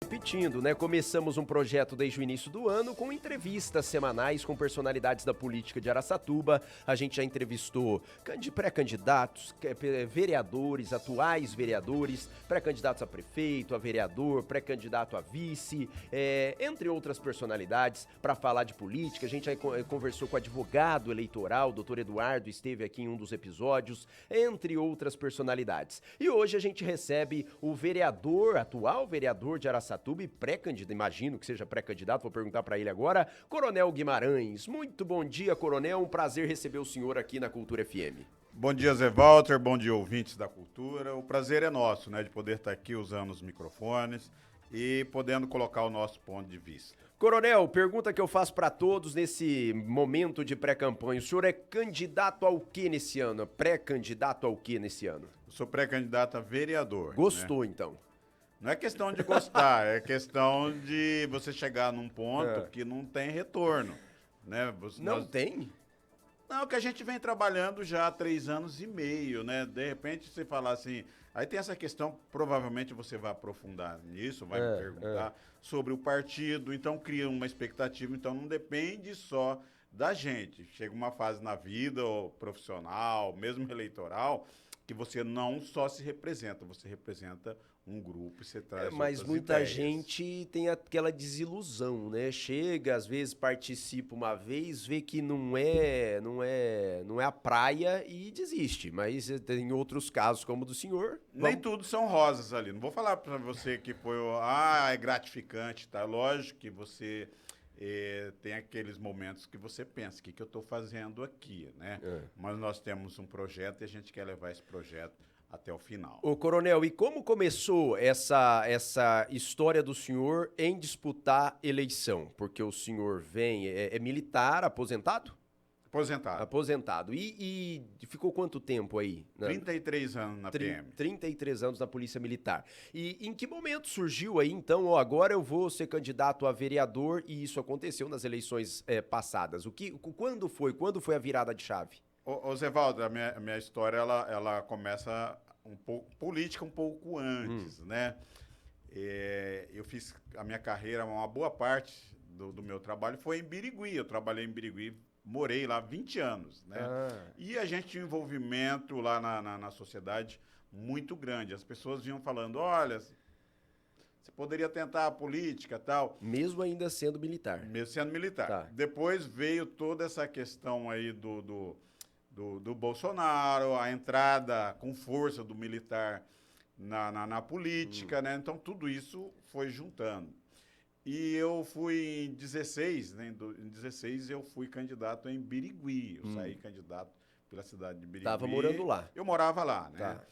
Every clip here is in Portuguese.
repetindo, né? Começamos um projeto desde o início do ano com entrevistas semanais com personalidades da política de Araçatuba. A gente já entrevistou pré-candidatos, vereadores, atuais vereadores, pré-candidatos a prefeito, a vereador, pré-candidato a vice, entre outras personalidades, para falar de política. A gente já conversou com o advogado eleitoral, doutor Eduardo, esteve aqui em um dos episódios, entre outras personalidades. E hoje a gente recebe o vereador, atual vereador de Araçatuba e pré-candidato, imagino que seja pré-candidato, vou perguntar para ele agora, Coronel Guimarães. Muito bom dia, Coronel, um prazer receber o senhor aqui na Cultura FM. Bom dia, Zé Walter, bom dia, ouvintes da Cultura. O prazer é nosso, né, de poder estar aqui usando os microfones e podendo colocar o nosso ponto de vista. Coronel, pergunta que eu faço para todos nesse momento de pré-campanha. O senhor é candidato ao que nesse ano? Pré-candidato ao que nesse ano? Eu sou pré-candidato a vereador. Gostou, né? então? Não é questão de gostar, é questão de você chegar num ponto que não tem retorno. Né? Não tem? Não, que a gente vem trabalhando já há 3 anos e meio, né? De repente você falar assim... Aí tem essa questão, provavelmente você vai aprofundar nisso, vai me perguntar sobre o partido, então cria uma expectativa, então não depende só da gente. Chega uma fase na vida, ou profissional, mesmo eleitoral, que você não só se representa, você representa um grupo e você traz mas outras muita ideias. gente tem aquela desilusão, né? Chega, às vezes participa uma vez, vê que não é a praia e desiste. Mas tem outros casos como o do senhor. Nem tudo são rosas ali. Não vou falar para você que foi, é gratificante, tá? Lógico que você tem aqueles momentos que você pensa, o que eu estou fazendo aqui, né? Mas nós temos um projeto e a gente quer levar esse projeto até o final. Ô, Coronel, e como começou essa história do senhor em disputar eleição? Porque o senhor é militar, aposentado? Aposentado. Aposentado. E ficou quanto tempo aí? 33 anos na PM. 33 anos na Polícia Militar. E em que momento surgiu aí, então, agora eu vou ser candidato a vereador e isso aconteceu nas eleições passadas? Quando foi? Quando foi a virada de chave? Ô Zé Walter, a minha história, ela começa um pouco política um pouco antes, né? Eu fiz a minha carreira, uma boa parte do meu trabalho foi em Birigui. Eu trabalhei em Birigui, morei lá 20 anos, né? E a gente tinha um envolvimento lá na sociedade muito grande. As pessoas vinham falando, olha, você poderia tentar a política e tal. Mesmo ainda sendo militar. Mesmo sendo militar. Tá. Depois veio toda essa questão aí do Bolsonaro, a entrada com força do militar na política, né? Então, tudo isso foi juntando. E eu fui em 16, né? Em 16 eu fui candidato em Birigui. Eu saí candidato pela cidade de Birigui. Estava morando lá. Eu morava lá, né? Tá.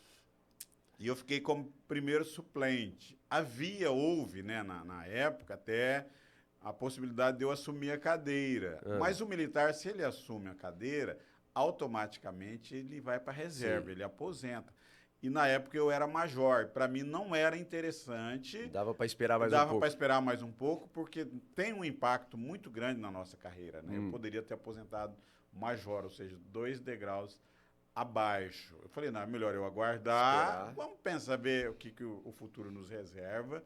E eu fiquei como primeiro suplente. Houve, né, na época, até a possibilidade de eu assumir a cadeira. Mas o militar, se ele assume a cadeira, automaticamente ele vai para a reserva, ele aposenta. E na época eu era major, para mim não era interessante. Dava para esperar mais um pouco. Dava para esperar mais um pouco, porque tem um impacto muito grande na nossa carreira, né? Eu poderia ter aposentado major, ou seja, 2 degraus abaixo. Eu falei, não, é melhor eu aguardar, vamos pensar, ver o que o futuro nos reserva.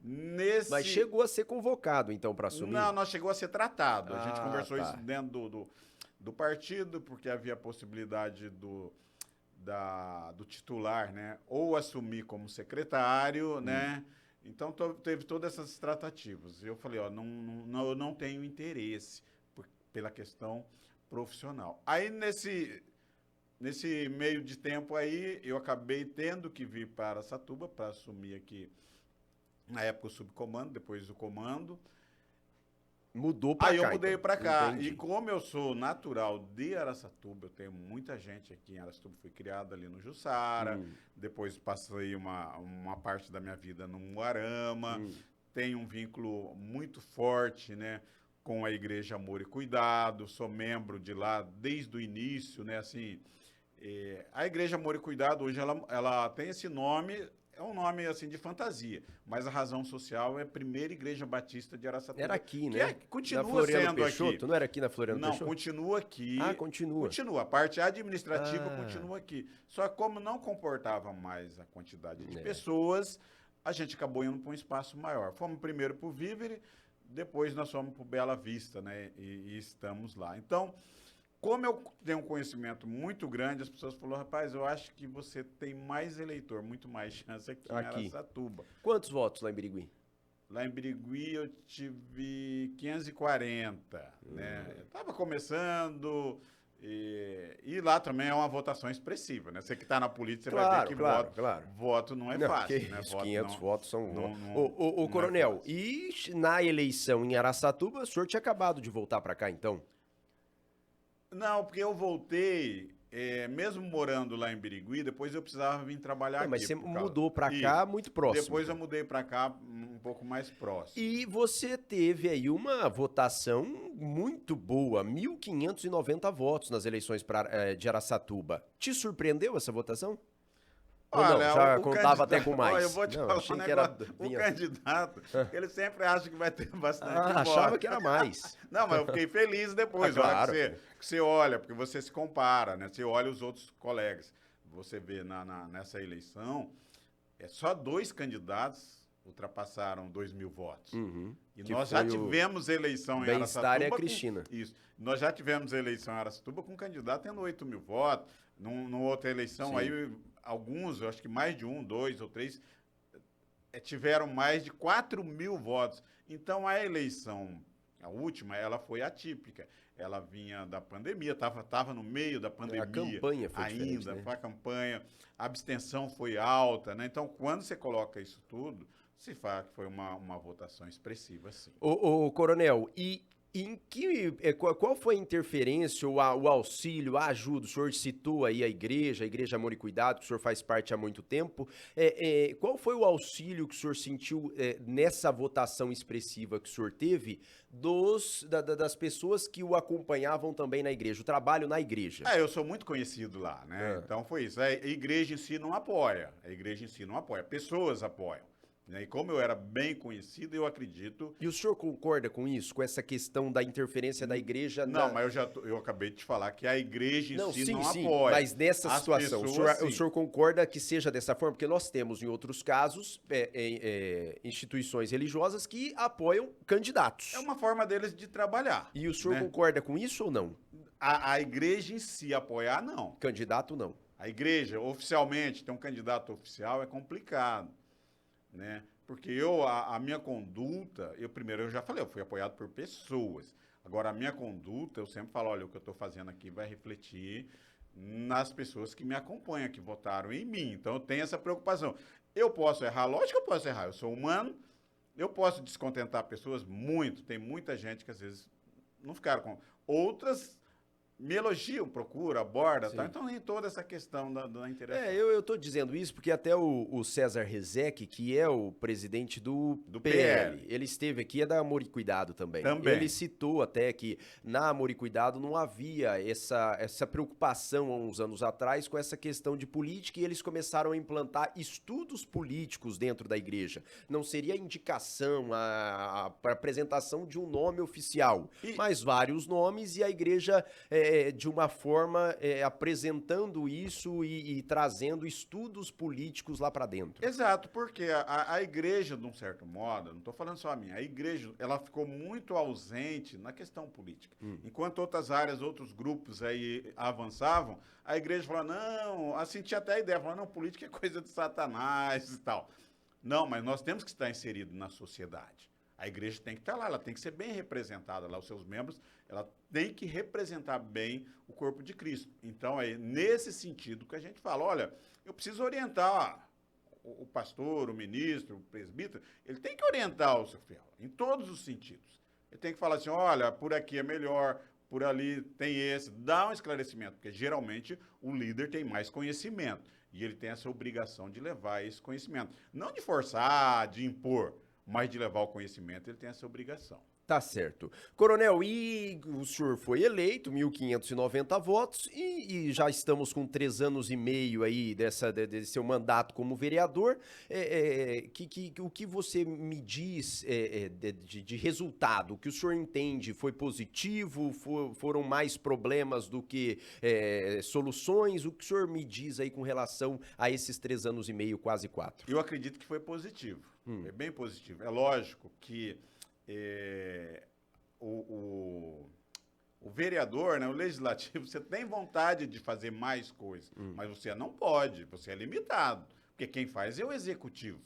Mas chegou a ser convocado, então, para assumir? Não chegou a ser tratado. A gente conversou isso dentro do partido, porque havia a possibilidade do titular, né, ou assumir como secretário, né? Então teve todas essas tratativas. Eu falei, eu não tenho interesse pela questão profissional. Aí nesse meio de tempo aí, eu acabei tendo que vir para Araçatuba para assumir aqui, na época, o subcomando, depois o comando. Mudou para cá. Aí eu mudei para cá. Entendi. E como eu sou natural de Araçatuba, eu tenho muita gente aqui em Araçatuba, fui criado ali no Jussara, depois passei uma parte da minha vida no Muarama, tenho um vínculo muito forte, né, com a Igreja Amor e Cuidado, sou membro de lá desde o início, né, assim, a Igreja Amor e Cuidado hoje ela tem esse nome. É um nome, assim, de fantasia, mas a razão social é a primeira igreja batista de Araçatuba. Era aqui, né? Continua sendo Peixoto? aqui. Não era aqui na Floriano Peixoto? Não, continua aqui. Ah, continua. Continua. A parte administrativa continua aqui. Só que como não comportava mais a quantidade de pessoas, a gente acabou indo para um espaço maior. Fomos primeiro para o Vívere, depois nós fomos para o Bela Vista, né? E estamos lá. Então, como eu tenho um conhecimento muito grande, as pessoas falaram, rapaz, eu acho que você tem mais eleitor, muito mais chance aqui em Araçatuba. Quantos votos lá em Birigui? Lá em Birigui eu tive 540, né? Eu estava começando, e lá também é uma votação expressiva, né? Você que está na política, você vai ver que voto não é fácil, né? Os 500 votos são... Não Coronel, e na eleição em Araçatuba, o senhor tinha acabado de voltar para cá, então? Não, porque eu voltei, mesmo morando lá em Birigui, depois eu precisava vir trabalhar aqui. Mas você mudou para cá muito próximo. Depois eu mudei para cá um pouco mais próximo. E você teve aí uma votação muito boa, 1.590 votos nas eleições de Araçatuba. Te surpreendeu essa votação? Olha, não, já contava até com mais. Olha, eu vou te falar um negócio. O candidato, ele sempre acha que vai ter bastante voto. Achava que era mais. Não, mas eu fiquei feliz depois. Claro. Que você olha, porque você se compara, né? Você olha os outros colegas. Você vê nessa eleição, só 2 candidatos ultrapassaram 2.000 votos. Uhum. E nós já tivemos eleição em Araçatuba. É a Cristina. Isso. Nós já tivemos eleição em Araçatuba com um candidato tendo 8.000 votos. Numa outra eleição, aí alguns, eu acho que mais de 1, 2 ou 3, tiveram mais de 4.000 votos. Então, a eleição, a última, ela foi atípica. Ela vinha da pandemia, estava no meio da pandemia. A campanha foi ainda, né? Foi a campanha, a abstenção foi alta, né? Então, quando você coloca isso tudo, se fala que foi uma votação expressiva, sim. Coronel, qual foi a interferência, o auxílio, a ajuda? O senhor citou aí a Igreja Amor e Cuidado, que o senhor faz parte há muito tempo. Qual foi o auxílio que o senhor sentiu nessa votação expressiva que o senhor teve das pessoas que o acompanhavam também na igreja, o trabalho na igreja? Eu sou muito conhecido lá, né? Então foi isso. A igreja em si não apoia. Pessoas apoiam. E como eu era bem conhecido, eu acredito... E o senhor concorda com isso? Com essa questão da interferência da igreja? Não, mas eu acabei de te falar que a igreja em si não apoia. Mas nessa situação, o senhor concorda que seja dessa forma? Porque nós temos, em outros casos, instituições religiosas que apoiam candidatos. É uma forma deles de trabalhar. E o senhor concorda com isso ou não? A igreja em si apoiar, não. Candidato, não. A igreja, oficialmente, ter um candidato oficial é complicado. Né? Porque a minha conduta, eu já falei, eu fui apoiado por pessoas. Agora, a minha conduta, eu sempre falo, olha, o que eu estou fazendo aqui vai refletir nas pessoas que me acompanham, que votaram em mim. Então, eu tenho essa preocupação. Eu posso errar, lógico que eu posso errar, eu sou humano, eu posso descontentar pessoas muito, tem muita gente que às vezes não ficaram com... Outras me elogiam, procura, aborda, tá? Então nem toda essa questão da interação. Eu tô dizendo isso porque até o César Rezec, que é o presidente do PL, ele esteve aqui, é da Amor e Cuidado também. Ele citou até que na Amor e Cuidado não havia essa preocupação há uns anos atrás com essa questão de política e eles começaram a implantar estudos políticos dentro da igreja. Não seria indicação, a apresentação de um nome oficial, mas vários nomes e a igreja... de uma forma apresentando isso e trazendo estudos políticos lá para dentro. Exato, porque a igreja, de um certo modo, não estou falando só a minha, a igreja ela ficou muito ausente na questão política. Enquanto outras áreas, outros grupos aí avançavam, a igreja falou, não, assim tinha até a ideia, falou, não, política é coisa de Satanás e tal. Não, mas nós temos que estar inseridos na sociedade. A igreja tem que estar lá, ela tem que ser bem representada lá, os seus membros, ela tem que representar bem o corpo de Cristo. Então, é nesse sentido que a gente fala, olha, eu preciso orientar o pastor, o ministro, o presbítero, ele tem que orientar o seu fiel, em todos os sentidos. Ele tem que falar assim, olha, por aqui é melhor, por ali tem esse, dá um esclarecimento, porque geralmente o líder tem mais conhecimento, e ele tem essa obrigação de levar esse conhecimento. Não de forçar, de impor, mas de levar o conhecimento, ele tem essa obrigação. Tá certo. Coronel, e o senhor foi eleito, 1.590 votos, e já estamos com 3 anos e meio aí desse seu mandato como vereador. O que você me diz de resultado? O que o senhor entende foi positivo? Foram mais problemas do que soluções? O que o senhor me diz aí com relação a esses 3 anos e meio, quase 4? Eu acredito que foi positivo. É bem positivo. É lógico que o vereador, né, o legislativo, você tem vontade de fazer mais coisas, mas você não pode, você é limitado, porque quem faz é o executivo,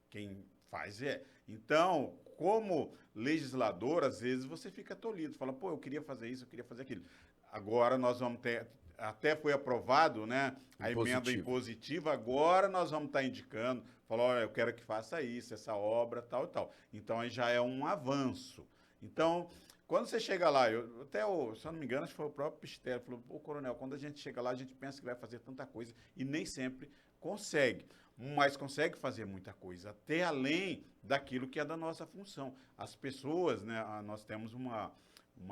quem faz é... Então, como legislador, às vezes você fica tolhido, fala, pô, eu queria fazer isso, eu queria fazer aquilo. Agora nós vamos ter... Até foi aprovado, né, a emenda impositiva, agora nós vamos estar indicando, falou, olha, eu quero que faça isso, essa obra, tal e tal. Então, aí já é um avanço. Então, quando você chega lá, se eu não me engano, acho que foi o próprio Pistelli, falou, pô, coronel, quando a gente chega lá, a gente pensa que vai fazer tanta coisa e nem sempre consegue. Mas consegue fazer muita coisa, até além daquilo que é da nossa função. As pessoas, né, nós temos uma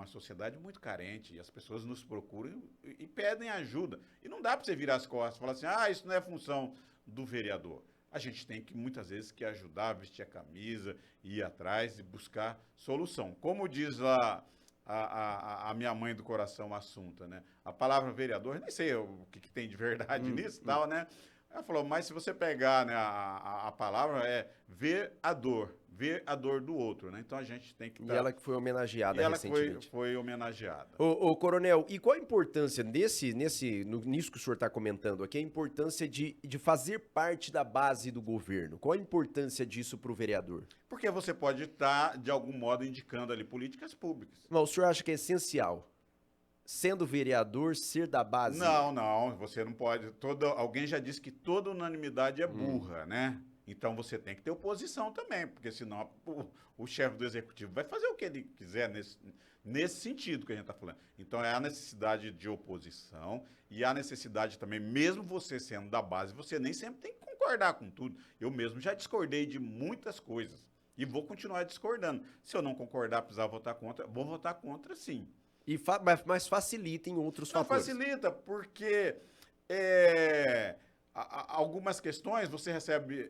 sociedade muito carente, e as pessoas nos procuram e pedem ajuda. E não dá para você virar as costas e falar assim, isso não é função do vereador. A gente tem que, muitas vezes, que ajudar, vestir a camisa, ir atrás e buscar solução. Como diz lá a minha mãe do coração, Assunta, né? A palavra vereador, nem sei o que tem de verdade nisso e tal, né? Ela falou, mas se você pegar, né, a palavra ver a dor do outro, né? Então a gente tem que... E ela que foi homenageada recentemente. Foi homenageada. Ô, coronel, e qual a importância nisso que o senhor está comentando aqui, a importância de fazer parte da base do governo? Qual a importância disso para o vereador? Porque você pode estar, de algum modo, indicando ali políticas públicas. Mas o senhor acha que é essencial, sendo vereador, ser da base? Não, você não pode. Alguém já disse que toda unanimidade é burra, né? Então você tem que ter oposição também, porque senão o chefe do executivo vai fazer o que ele quiser nesse sentido que a gente está falando. Então é a necessidade de oposição e a necessidade também, mesmo você sendo da base, você nem sempre tem que concordar com tudo. Eu mesmo já discordei de muitas coisas e vou continuar discordando. Se eu não concordar, precisar votar contra, vou votar contra sim. Mas facilita em outros fatores. Facilita, porque algumas questões você recebe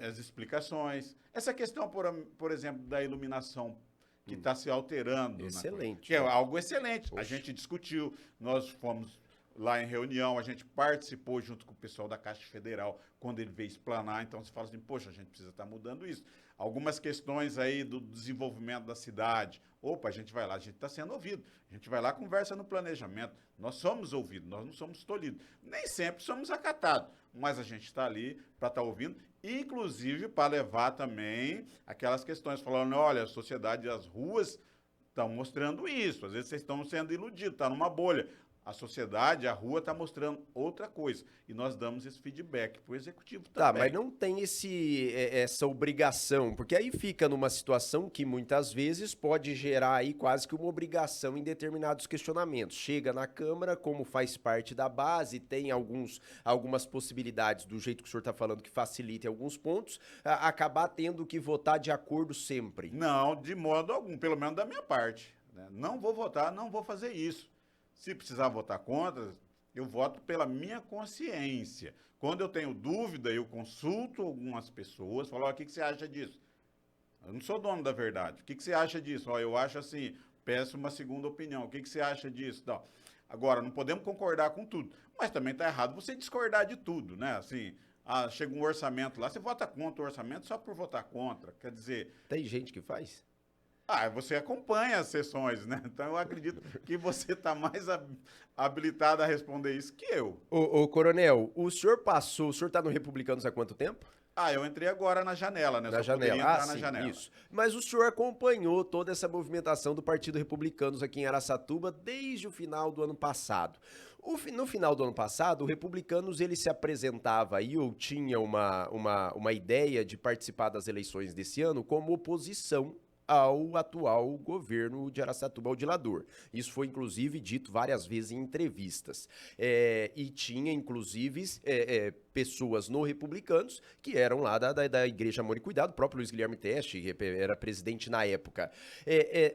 as explicações. Essa questão, por exemplo, da iluminação que está se alterando. Excelente. Que é algo excelente. Poxa. A gente discutiu, nós fomos lá em reunião, a gente participou junto com o pessoal da Caixa Federal, quando ele veio explanar, então você fala assim, poxa, a gente precisa estar mudando isso. Algumas questões aí do desenvolvimento da cidade, a gente vai lá, a gente está sendo ouvido, a gente vai lá, conversa no planejamento, nós somos ouvidos, nós não somos tolhidos. Nem sempre somos acatados, mas a gente está ali para estar ouvindo, inclusive para levar também aquelas questões, falando, olha, a sociedade, as ruas estão mostrando isso, às vezes vocês estão sendo iludidos, está numa bolha. A sociedade, a rua está mostrando outra coisa. E nós damos esse feedback para o executivo também. Tá, mas não tem essa obrigação, porque aí fica numa situação que muitas vezes pode gerar aí quase que uma obrigação em determinados questionamentos. Chega na Câmara, como faz parte da base, tem algumas possibilidades, do jeito que o senhor está falando, que facilitem alguns pontos, acabar tendo que votar de acordo sempre. Não, de modo algum, pelo menos da minha parte, né? Não vou votar, não vou fazer isso. Se precisar votar contra, eu voto pela minha consciência. Quando eu tenho dúvida, eu consulto algumas pessoas, falo, o que você acha disso? Eu não sou dono da verdade. O que você acha disso? Eu acho assim, peço uma segunda opinião. O que você acha disso? Não. Agora, não podemos concordar com tudo. Mas também está errado você discordar de tudo, né? Assim, chega um orçamento lá, você vota contra o orçamento só por votar contra. Quer dizer... Tem gente que faz? Você acompanha as sessões, né? Então eu acredito que você está mais habilitado a responder isso que eu. Ô, coronel, o senhor está no Republicanos há quanto tempo? Eu entrei agora na janela, né? Na janela, na janela. Isso. Mas o senhor acompanhou toda essa movimentação do Partido Republicanos aqui em Araçatuba desde o final do ano passado. No final do ano passado, o Republicanos ele se apresentava aí, ou tinha uma ideia de participar das eleições desse ano como oposição ao atual governo de Araçatuba, ao Dilador. Isso foi, inclusive, dito várias vezes em entrevistas. E tinha, inclusive, pessoas no Republicanos que eram lá da Igreja Amor e Cuidado, o próprio Luiz Guilherme Teste, que era presidente na época.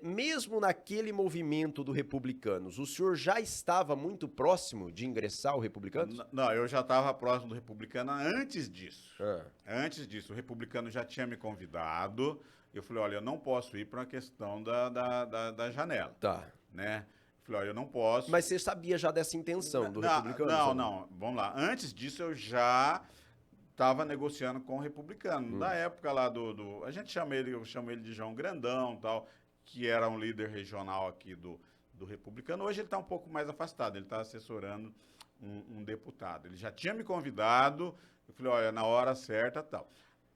Mesmo naquele movimento do Republicanos, o senhor já estava muito próximo de ingressar ao Republicanos? Não, eu já estava próximo do Republicano antes disso. Antes disso, o Republicano já tinha me convidado. Eu falei, olha, eu não posso ir para uma questão da janela. Tá. Né? Eu falei, olha, eu não posso. Mas você sabia já dessa intenção do Republicano? Não, vamos lá. Antes disso, eu já estava negociando com o Republicano. Na época lá a gente eu chamo ele de João Grandão, tal, que era um líder regional aqui do Republicano. Hoje ele está um pouco mais afastado, ele está assessorando um deputado. Ele já tinha me convidado, eu falei, olha, na hora certa, tal.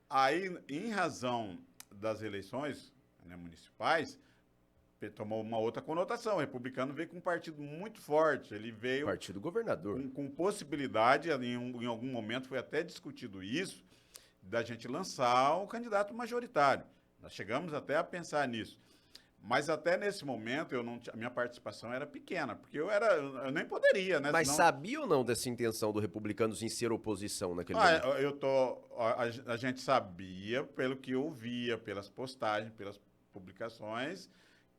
Aí, em razão das eleições, né, municipais, tomou uma outra conotação. O Republicano veio com um partido muito forte. Ele veio... Partido governador. Com possibilidade, em algum momento foi até discutido isso, da gente lançar um candidato majoritário. Nós chegamos até a pensar nisso. Mas até nesse momento, a minha participação era pequena, porque eu nem poderia, né? Mas sabia ou não dessa intenção do Republicanos em ser oposição naquele momento? A gente sabia, pelo que eu via, pelas postagens, pelas publicações,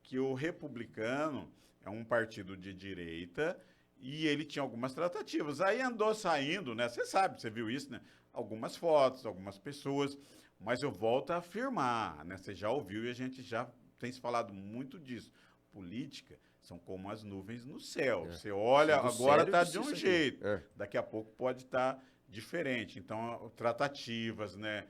que o Republicano é um partido de direita e ele tinha algumas tratativas. Aí andou saindo, né? Você sabe, você viu isso, né? Algumas fotos, algumas pessoas, mas eu volto a afirmar, né? Você já ouviu e a gente já tem se falado muito disso. Política são como as nuvens no céu. Você olha, agora está de um jeito, daqui a pouco pode estar diferente. Então, tratativas, né?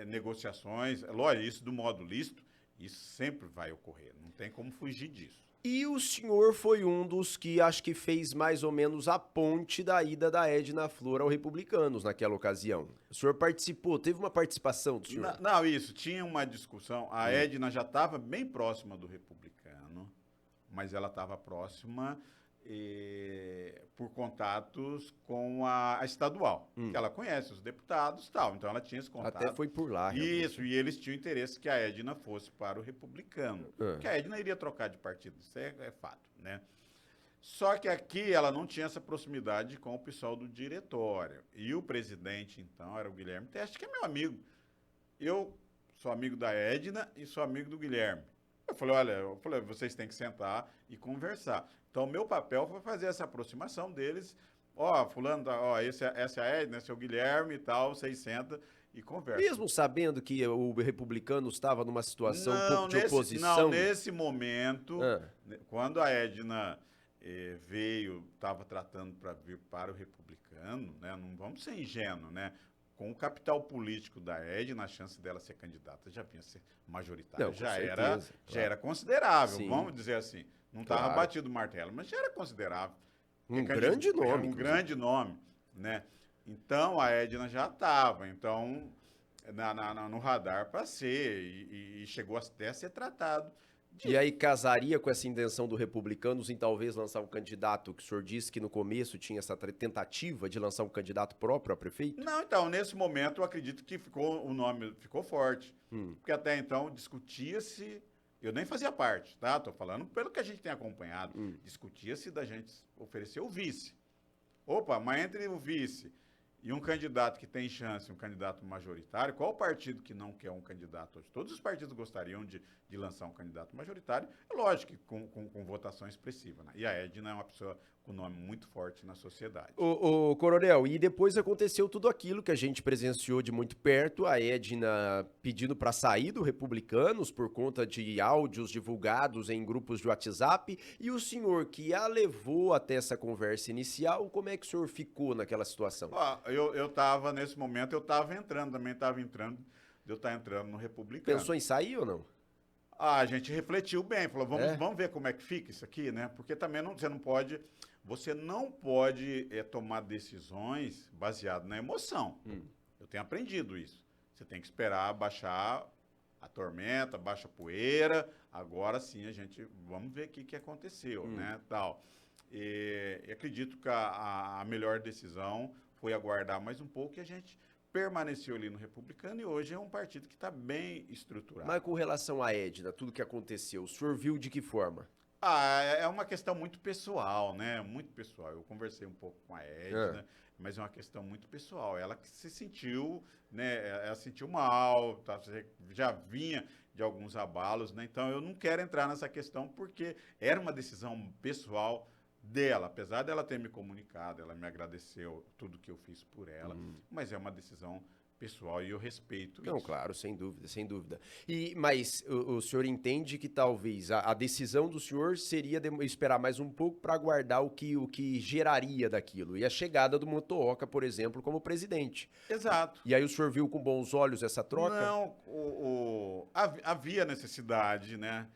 Negociações, lógico, isso do modo lícito, isso sempre vai ocorrer, não tem como fugir disso. E o senhor foi um dos que acho que fez mais ou menos a ponte da ida da Edna Flor ao Republicanos naquela ocasião. O senhor participou, teve uma participação do senhor? Não, isso, tinha uma discussão. A Edna já estava bem próxima do Republicano, mas ela estava próxima por contatos com a estadual, que ela conhece os deputados e tal, então ela tinha esse contato. Até foi por lá. Isso, e eles tinham interesse que a Edna fosse para o Republicano, que a Edna iria trocar de partido, isso é fato, né? Só que aqui ela não tinha essa proximidade com o pessoal do diretório, e o presidente, então, era o Guilherme Teste, que é meu amigo. Eu sou amigo da Edna e sou amigo do Guilherme. Eu falei, olha, vocês têm que sentar e conversar. Então, meu papel foi fazer essa aproximação deles. Fulano, essa é a Edna, esse é o Guilherme e tal, vocês sentam e conversam. Mesmo sabendo que o Republicano estava numa situação um pouco de oposição? Não, nesse momento, quando a Edna veio, estava tratando para vir para o Republicano, né, não vamos ser ingênuos, né? Com o capital político da Edna, a chance dela ser candidata já vinha ser majoritária. Não, já certeza, era considerável, Sim. Vamos dizer assim. Não estava batido o martelo, mas já era considerável. Um grande nome. Um grande nome, né? Então, a Edna já estava, no radar para ser, e chegou até a ser tratado. E aí casaria com essa intenção do Republicanos em talvez lançar um candidato, que o senhor disse que no começo tinha essa tentativa de lançar um candidato próprio a prefeito? Não, então, nesse momento eu acredito que o nome ficou forte, porque até então discutia-se, eu nem fazia parte, tá? Estou falando pelo que a gente tem acompanhado, discutia-se da gente oferecer o vice. Opa, mas entre o vice e um candidato que tem chance, um candidato majoritário, qual partido que não quer um candidato hoje? Todos os partidos gostariam de lançar um candidato majoritário, é lógico que com votação expressiva, né? E a Edna é uma pessoa com nome muito forte na sociedade. Ô, Coronel, e depois aconteceu tudo aquilo que a gente presenciou de muito perto, a Edna pedindo para sair do Republicanos por conta de áudios divulgados em grupos de WhatsApp, e o senhor que a levou até essa conversa inicial, como é que o senhor ficou naquela situação? Eu estava, nesse momento, eu estava entrando no Republicano. Pensou em sair ou não? A gente refletiu bem, falou, vamos ver como é que fica isso aqui, né? Porque também você não pode tomar decisões baseadas na emoção. Eu tenho aprendido isso. Você tem que esperar baixar a tormenta, baixa a poeira, agora sim vamos ver o que aconteceu, né, tal. E acredito que a melhor decisão foi aguardar mais um pouco e a gente permaneceu ali no Republicano e hoje é um partido que está bem estruturado. Mas com relação à Edna, tudo que aconteceu, o senhor viu de que forma? É uma questão muito pessoal, né? Muito pessoal. Eu conversei um pouco com a Edna, mas é uma questão muito pessoal. Ela que se sentiu, né? Ela sentiu mal, tá? Já vinha de alguns abalos, né? Então eu não quero entrar nessa questão porque era uma decisão pessoal dela, apesar dela ter me comunicado, ela me agradeceu tudo que eu fiz por ela, mas é uma decisão pessoal e eu respeito isso. Não, claro, sem dúvida, sem dúvida. Mas o senhor entende que talvez a decisão do senhor seria esperar mais um pouco para aguardar o que geraria daquilo, e a chegada do Motooka, por exemplo, como presidente. Exato. E aí o senhor viu com bons olhos essa troca? Não, havia necessidade, né,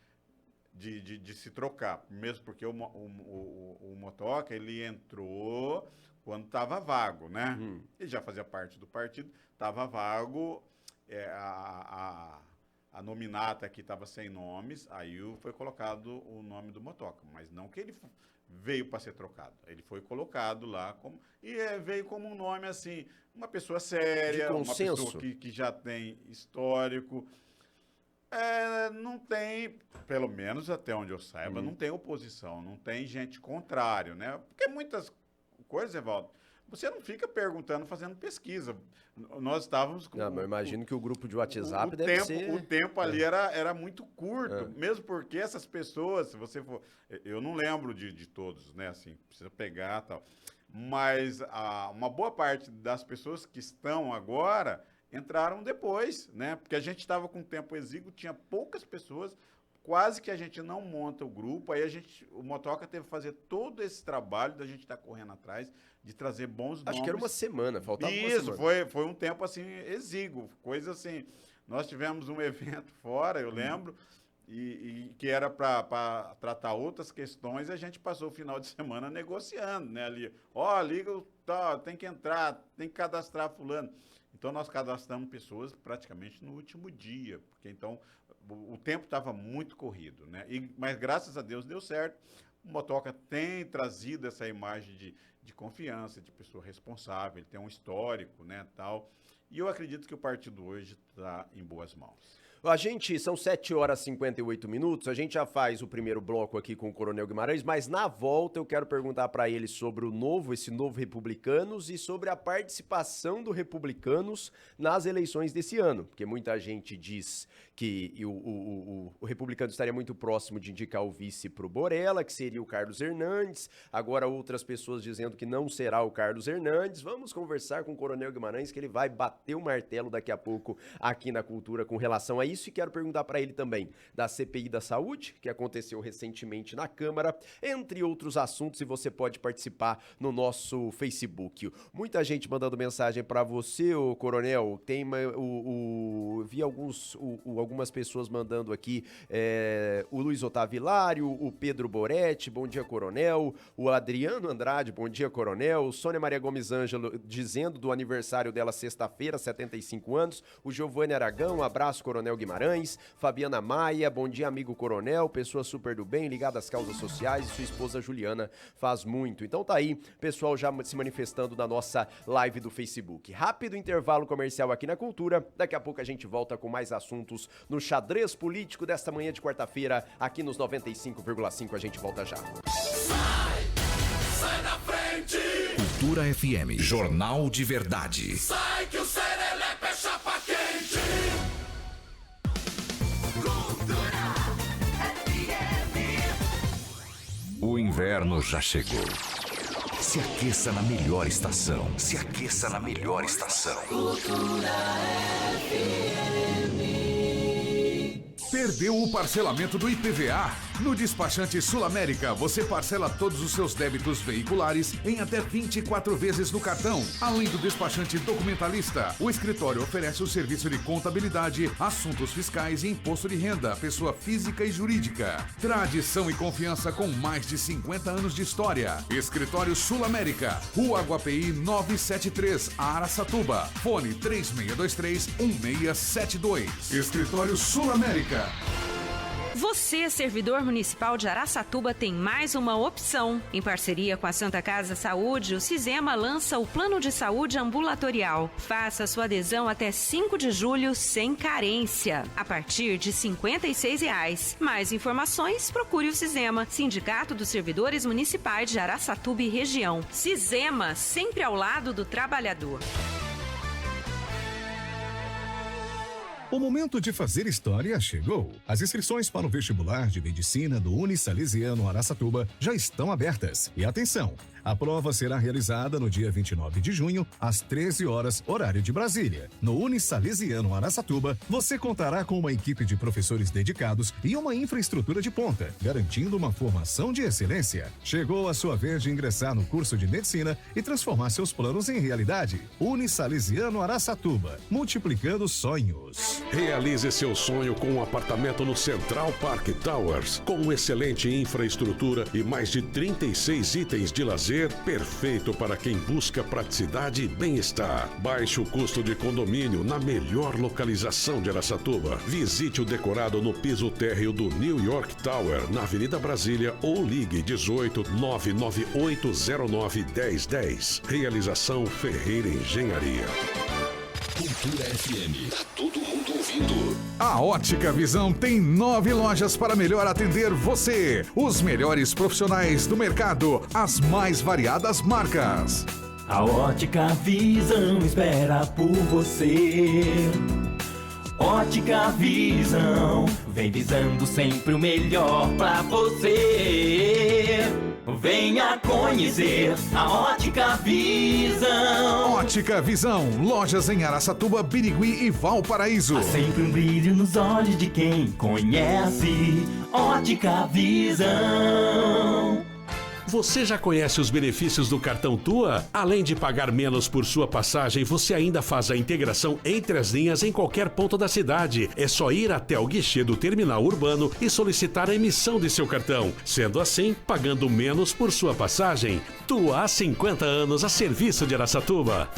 de se trocar, mesmo porque o Motooka, ele entrou quando estava vago, né? Ele já fazia parte do partido, estava vago, a nominata aqui estava sem nomes, aí foi colocado o nome do Motooka, mas não que ele veio para ser trocado, ele foi colocado lá veio como um nome assim, uma pessoa séria, uma pessoa que já tem histórico. Não tem, pelo menos até onde eu saiba, não tem oposição, não tem gente contrária, né? Porque muitas coisas, Evaldo, você não fica perguntando, fazendo pesquisa. Nós estávamos com... Não, mas eu imagino que o grupo de WhatsApp deve ser... O tempo ali era muito curto, mesmo porque essas pessoas, se você for... Eu não lembro de todos, né? Assim, precisa pegar e tal. Mas uma boa parte das pessoas que estão agora entraram depois, né? Porque a gente estava com tempo exíguo, tinha poucas pessoas, quase que a gente não monta o grupo, aí o Motooka teve que fazer todo esse trabalho da gente estar correndo atrás, de trazer bons nomes. Acho que era uma semana, faltava uma semana. Isso, foi um tempo assim, exíguo, coisa assim. Nós tivemos um evento fora, eu lembro, e que era para tratar outras questões, e a gente passou o final de semana negociando, né? Ali, liga, tem que entrar, tem que cadastrar fulano. Então, nós cadastramos pessoas praticamente no último dia, porque então o tempo estava muito corrido, né? Mas graças a Deus deu certo. O Motooka tem trazido essa imagem de confiança, de pessoa responsável, ele tem um histórico, né, tal. E eu acredito que o partido hoje está em boas mãos. São 7h58, a gente já faz o primeiro bloco aqui com o Coronel Guimarães, mas na volta eu quero perguntar para ele sobre esse novo Republicanos e sobre a participação do Republicanos nas eleições desse ano, porque muita gente diz que o Republicano estaria muito próximo de indicar o vice para o Borella, que seria o Carlos Hernandes, agora outras pessoas dizendo que não será o Carlos Hernandes. Vamos conversar com o Coronel Guimarães, que ele vai bater o martelo daqui a pouco aqui na Cultura com relação a isso, e quero perguntar para ele também da CPI da Saúde, que aconteceu recentemente na Câmara, entre outros assuntos, e você pode participar no nosso Facebook. Muita gente mandando mensagem para você, ô Coronel, vi algumas pessoas mandando aqui, o Luiz Otávio Hilário, o Pedro Boretti, bom dia, Coronel, o Adriano Andrade, bom dia, Coronel, Sônia Maria Gomes Ângelo, dizendo do aniversário dela sexta-feira, 75 anos, o Giovanni Aragão, abraço, Coronel Guimarães, Fabiana Maia, bom dia, amigo Coronel, pessoa super do bem, ligada às causas sociais, e sua esposa Juliana faz muito. Então tá aí, pessoal já se manifestando na nossa live do Facebook. Rápido intervalo comercial aqui na Cultura, daqui a pouco a gente volta com mais assuntos no Xadrez Político desta manhã de quarta-feira, aqui nos 95,5, a gente volta já. Sai na frente! Cultura FM, Jornal de Verdade. Sai que o serelepe é chapa quente! Cultura FM. O inverno já chegou. Se aqueça na melhor estação. Se aqueça na melhor estação. Cultura FM. Perdeu o parcelamento do IPVA? No Despachante Sul América, você parcela todos os seus débitos veiculares em até 24 vezes no cartão. Além do despachante documentalista, o escritório oferece o serviço de contabilidade, assuntos fiscais e imposto de renda, pessoa física e jurídica. Tradição e confiança com mais de 50 anos de história. Escritório Sul América, Rua Aguapeí 973, Araçatuba. Fone 3623-1672. Escritório Sul América. Você, servidor municipal de Araçatuba, tem mais uma opção. Em parceria com a Santa Casa Saúde, o Cisema lança o Plano de Saúde Ambulatorial. Faça sua adesão até 5 de julho sem carência, a partir de R$ 56. Mais informações, procure o Cisema, Sindicato dos Servidores Municipais de Araçatuba e Região. Cisema, sempre ao lado do trabalhador. O momento de fazer história chegou. As inscrições para o vestibular de medicina do Unisalesiano Araçatuba já estão abertas. E atenção, a prova será realizada no dia 29 de junho, às 13 horas, horário de Brasília. No Unisalesiano Araçatuba, você contará com uma equipe de professores dedicados e uma infraestrutura de ponta, garantindo uma formação de excelência. Chegou a sua vez de ingressar no curso de medicina e transformar seus planos em realidade. Unisalesiano Araçatuba, multiplicando sonhos. Realize seu sonho com um apartamento no Central Park Towers, com excelente infraestrutura e mais de 36 itens de lazer, perfeito para quem busca praticidade e bem-estar. Baixe o custo de condomínio na melhor localização de Araçatuba. Visite o decorado no piso térreo do New York Tower, na Avenida Brasília, ou ligue 18 99809 1010. Realização Ferreira Engenharia. Cultura FM. Tá todo mundo ouvindo. A Ótica Visão tem 9 lojas para melhor atender você. Os melhores profissionais do mercado, as mais variadas marcas. A Ótica Visão espera por você. Ótica Visão, vem visando sempre o melhor pra você. Venha conhecer a Ótica Visão. Ótica Visão, lojas em Araçatuba, Birigui e Valparaíso. Há sempre um brilho nos olhos de quem conhece. Ótica Visão. Você já conhece os benefícios do cartão Tua? Além de pagar menos por sua passagem, você ainda faz a integração entre as linhas em qualquer ponto da cidade. É só ir até o guichê do terminal urbano e solicitar a emissão de seu cartão. Sendo assim, pagando menos por sua passagem. Tua há 50 anos a serviço de Araçatuba.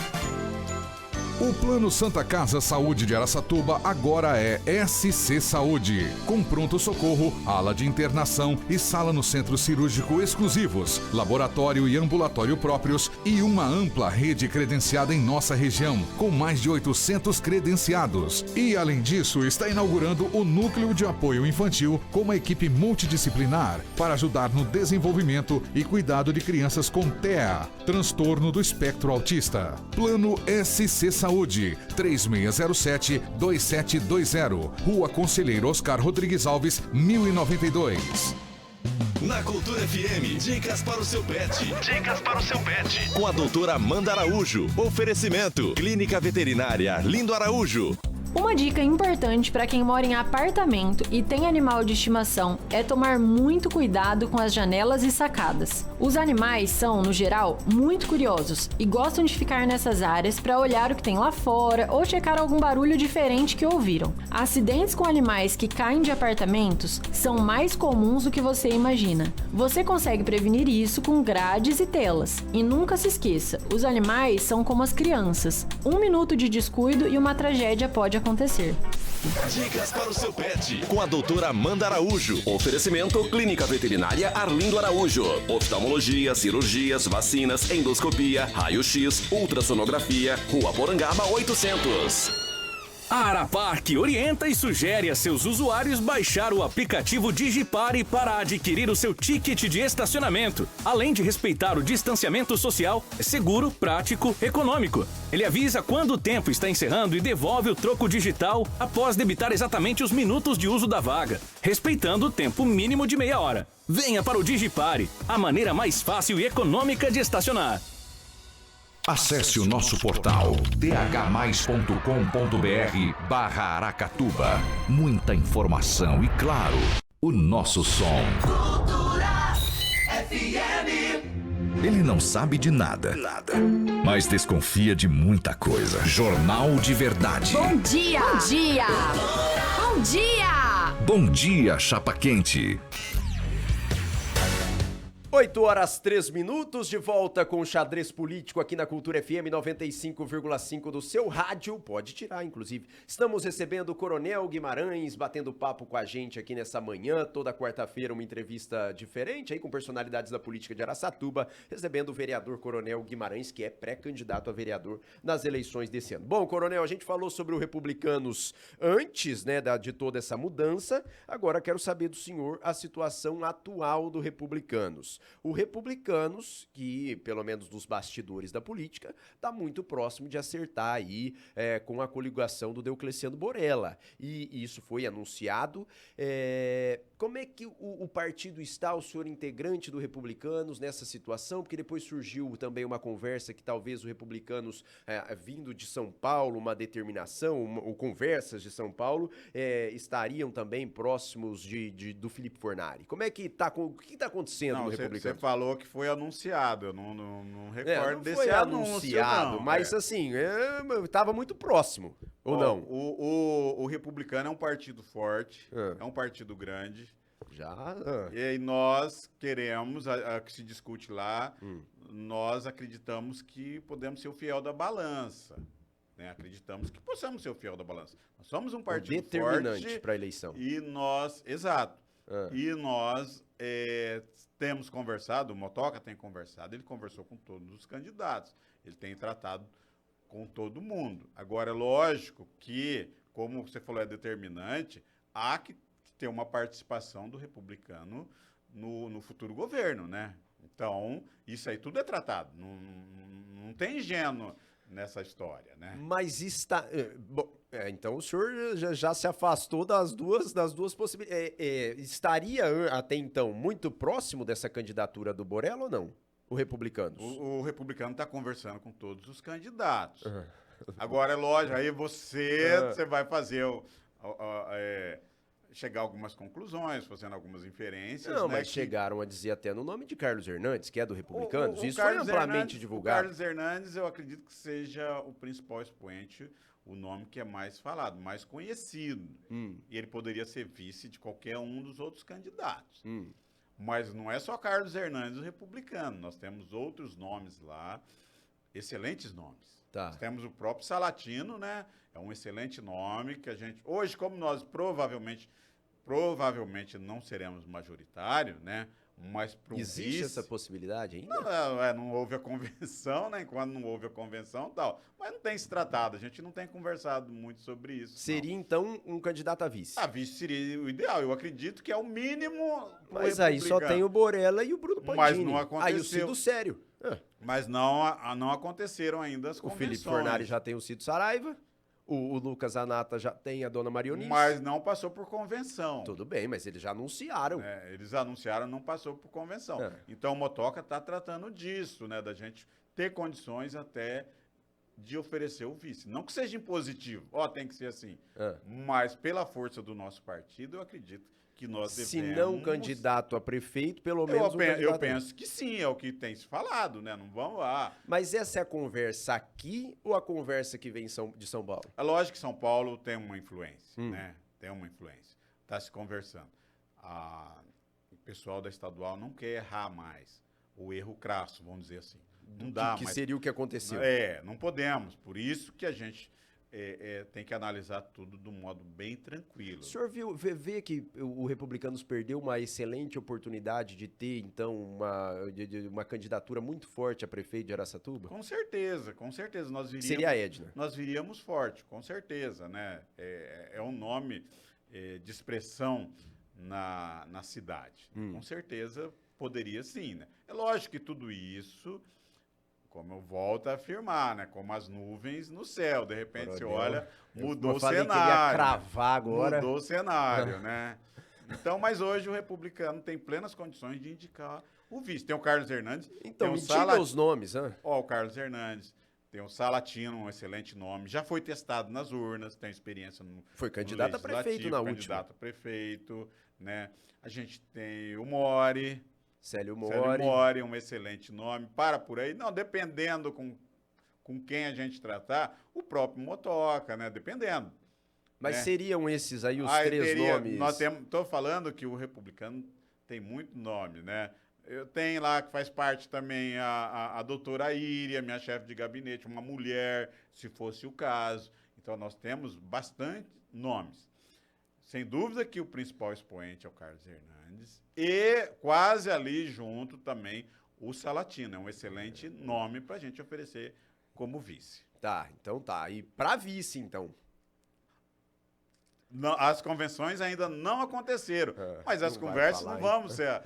O Plano Santa Casa Saúde de Araçatuba agora é SC Saúde, com pronto-socorro, ala de internação e sala no centro cirúrgico exclusivos, laboratório e ambulatório próprios e uma ampla rede credenciada em nossa região, com mais de 800 credenciados. E, além disso, está inaugurando o Núcleo de Apoio Infantil com uma equipe multidisciplinar para ajudar no desenvolvimento e cuidado de crianças com TEA, transtorno do espectro autista. Plano SC Saúde, 3607-2720, Rua Conselheiro Oscar Rodrigues Alves, 1092. Na Cultura FM, dicas para o seu pet. Dicas para o seu pet. Com a doutora Amanda Araújo. Oferecimento, Clínica Veterinária Arlindo Araújo. Uma dica importante para quem mora em apartamento e tem animal de estimação é tomar muito cuidado com as janelas e sacadas. Os animais são, no geral, muito curiosos e gostam de ficar nessas áreas para olhar o que tem lá fora ou checar algum barulho diferente que ouviram. Acidentes com animais que caem de apartamentos são mais comuns do que você imagina. Você consegue prevenir isso com grades e telas. E nunca se esqueça, os animais são como as crianças. 1 minuto de descuido e uma tragédia pode acontecer. Dicas para o seu pet. Com a doutora Amanda Araújo. Oferecimento Clínica Veterinária Arlindo Araújo. Oftalmologia, cirurgias, vacinas, endoscopia, raio-x, ultrassonografia. Rua Porangaba 800. A Arapark orienta e sugere a seus usuários baixar o aplicativo Digipare para adquirir o seu ticket de estacionamento. Além de respeitar o distanciamento social, é seguro, prático, econômico. Ele avisa quando o tempo está encerrando e devolve o troco digital após debitar exatamente os minutos de uso da vaga, respeitando o tempo mínimo de meia hora. Venha para o Digipare, a maneira mais fácil e econômica de estacionar. Acesse o nosso portal dhmais.com.br/Aracatuba. Muita informação e, claro, o nosso som. Cultura FM. Ele não sabe de nada, mas desconfia de muita coisa. Jornal de Verdade. Bom dia! Bom dia! Bom dia! Bom dia, Chapa Quente. 8h03, de volta com o Xadrez Político aqui na Cultura FM 95,5 do seu rádio. Pode tirar, inclusive. Estamos recebendo o Coronel Guimarães, batendo papo com a gente aqui nessa manhã. Toda quarta-feira uma entrevista diferente aí com personalidades da política de Araçatuba, recebendo o vereador Coronel Guimarães, que é pré-candidato a vereador nas eleições desse ano. Bom, Coronel, a gente falou sobre o Republicanos antes, né, de toda essa mudança. Agora quero saber do senhor a situação atual do Republicanos. O Republicanos, que pelo menos nos bastidores da política, está muito próximo de acertar aí com a coligação do Deocleciano Borella. E isso foi anunciado. Como é que o partido está, o senhor integrante do Republicanos, nessa situação? Porque depois surgiu também uma conversa que talvez o Republicanos, vindo de São Paulo, uma determinação, ou conversas de São Paulo, estariam também próximos do Felipe Fornari. Como é que está, o que está acontecendo no Republicanos? Você falou que foi anunciado, eu não recordo desse foi anúncio, anunciado, mas assim, estava muito próximo, ou não? O Republicano é um partido forte, é um partido grande. E nós queremos, que se discute lá, nós acreditamos que podemos ser o fiel da balança. Né? Acreditamos que possamos ser o fiel da balança. Nós somos um partido determinante para a eleição. E nós, exato. E nós temos conversado, o Motoca tem conversado, ele conversou com todos os candidatos, ele tem tratado com todo mundo. Agora, é lógico que, como você falou, é determinante, há que ter uma participação do Republicano no futuro governo, né? Então, isso aí tudo é tratado, não tem ingênuo nessa história, né? Mas está... Bom, então o senhor já se afastou das duas possibilidades. Estaria até então muito próximo dessa candidatura do Borella ou não? O Republicanos? O Republicano está conversando com todos os candidatos. Agora, é lógico, aí você vai fazer chegar a algumas conclusões, fazendo algumas inferências. Não, mas chegaram a dizer até no nome de Carlos Hernandes, que é do Republicanos. Isso foi amplamente divulgado. O Carlos Hernandes, eu acredito que seja o principal expoente, o nome que é mais falado, mais conhecido. E ele poderia ser vice de qualquer um dos outros candidatos. Mas não é só Carlos Hernandes o Republicano. Nós temos outros nomes lá, excelentes nomes. Nós temos o próprio Salatino, né? É um excelente nome que a gente... Hoje, como nós provavelmente não seremos majoritário, né? Mas existe essa possibilidade ainda? Não houve a convenção, né? Enquanto não houve a convenção e tal. Mas não tem se tratado, a gente não tem conversado muito sobre isso. Seria, então, um candidato a vice? A vice seria o ideal, eu acredito que é o mínimo. Mas aí só tem o Borella e o Bruno Pandini. Mas não aconteceu. Aí o Cido Sério. Mas não aconteceram ainda as convenções. O Felipe Fornari já tem o Cido Saraiva. O Lucas Anata já tem a dona Marionice. Mas não passou por convenção. Tudo bem, mas eles já anunciaram. Eles anunciaram, não passou por convenção. Então o Motoca está tratando disso, né? Da gente ter condições até de oferecer o vice. Não que seja impositivo, tem que ser assim. Mas pela força do nosso partido, eu acredito que nós devemos... Se não candidato a prefeito, pelo menos eu penso que sim, é o que tem se falado, né? Não vamos lá. Mas essa é a conversa aqui ou a conversa que vem de São Paulo? É lógico que São Paulo tem uma influência, né? Tem uma influência. Está se conversando. O pessoal da estadual não quer errar mais. O erro crasso, vamos dizer assim. Não dá que mais. Seria o que aconteceu. Não podemos. Por isso que a gente... tem que analisar tudo de um modo bem tranquilo. O senhor vê que o Republicanos perdeu uma excelente oportunidade de ter, então, uma candidatura muito forte a prefeito de Araçatuba? Com certeza. Seria a Edna. Nós viríamos forte, com certeza, né? É um nome de expressão na cidade. Com certeza poderia sim, né? É lógico que tudo isso... Como eu volto a afirmar, né? Como as nuvens no céu. De repente, você olha, mudou o cenário. Que ele ia cravar agora. Mudou o cenário, né? Então, mas hoje o Republicano tem plenas condições de indicar o vice. Tem o Carlos Hernandes. Então, me diga os nomes, né? O Carlos Hernandes. Tem o Salatino, um excelente nome. Já foi testado nas urnas, tem experiência no Foi candidato a prefeito na última. Candidato a prefeito, né? A gente tem o Mori... Célio Mori, um excelente nome. Por aí. Não, dependendo com quem a gente tratar, o próprio Motoca, né? Dependendo. Mas seriam esses aí os três nomes? Estou falando que o Republicano tem muito nome, né? Eu tenho lá que faz parte também a doutora Íria, minha chefe de gabinete, uma mulher, se fosse o caso. Então, nós temos bastante nomes. Sem dúvida que o principal expoente é o Carlos Hernandes e quase ali junto também o Salatino. É um excelente nome para a gente oferecer como vice. Tá, então tá. E para vice, então? Não, as convenções ainda não aconteceram, mas as conversas não vão ser.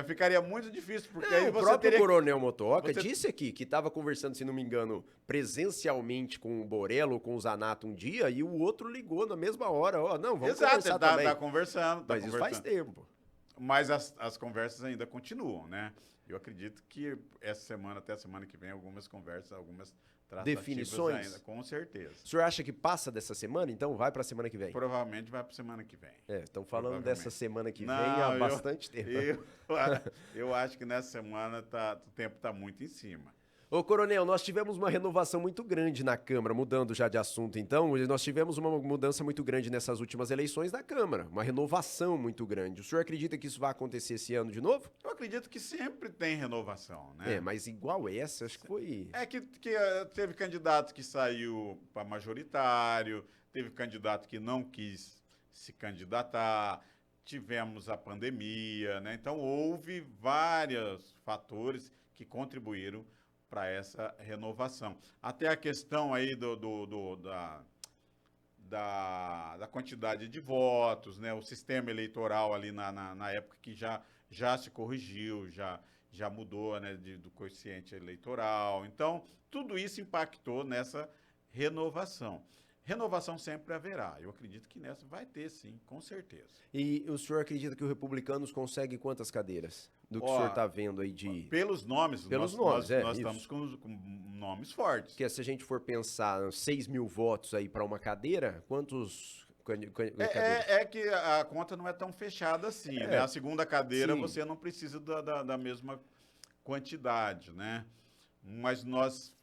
Ficaria muito difícil, porque aí o você próprio teria... Coronel Motoca disse aqui que estava conversando, se não me engano, presencialmente com o Borello, com o Zanato um dia, e o outro ligou na mesma hora. Ó, não, vamos conversar também. Tá conversando. Mas isso faz tempo. Mas as conversas ainda continuam, né? Eu acredito que essa semana, até a semana que vem, algumas conversas, algumas definições ainda, com certeza. O senhor acha que passa dessa semana, então vai para a semana que vem? Provavelmente vai para a semana que vem. Estão falando dessa semana que vem há bastante tempo. Eu acho que nessa semana o tempo está muito em cima. Ô, Coronel, nós tivemos uma renovação muito grande na Câmara, mudando já de assunto, então, nós tivemos uma mudança muito grande nessas últimas eleições da Câmara, uma renovação muito grande. O senhor acredita que isso vai acontecer esse ano de novo? Eu acredito que sempre tem renovação, né? Mas igual essa, acho que foi... Que teve candidato que saiu para majoritário, teve candidato que não quis se candidatar, tivemos a pandemia, né? Então, houve vários fatores que contribuíram para essa renovação. Até a questão aí da quantidade de votos, né? O sistema eleitoral ali na época que já se corrigiu, já mudou, né? Do quociente eleitoral. Então, tudo isso impactou nessa renovação. Renovação sempre haverá. Eu acredito que nessa vai ter, sim, com certeza. E o senhor acredita que os republicanos conseguem quantas cadeiras? Do que o senhor está vendo aí de... Pelos nomes. Nós estamos com nomes fortes. Porque se a gente for pensar 6 mil votos aí para uma cadeira, quantos... que a conta não é tão fechada assim, né? A segunda cadeira, sim, você não precisa da mesma quantidade, né? Mas nós...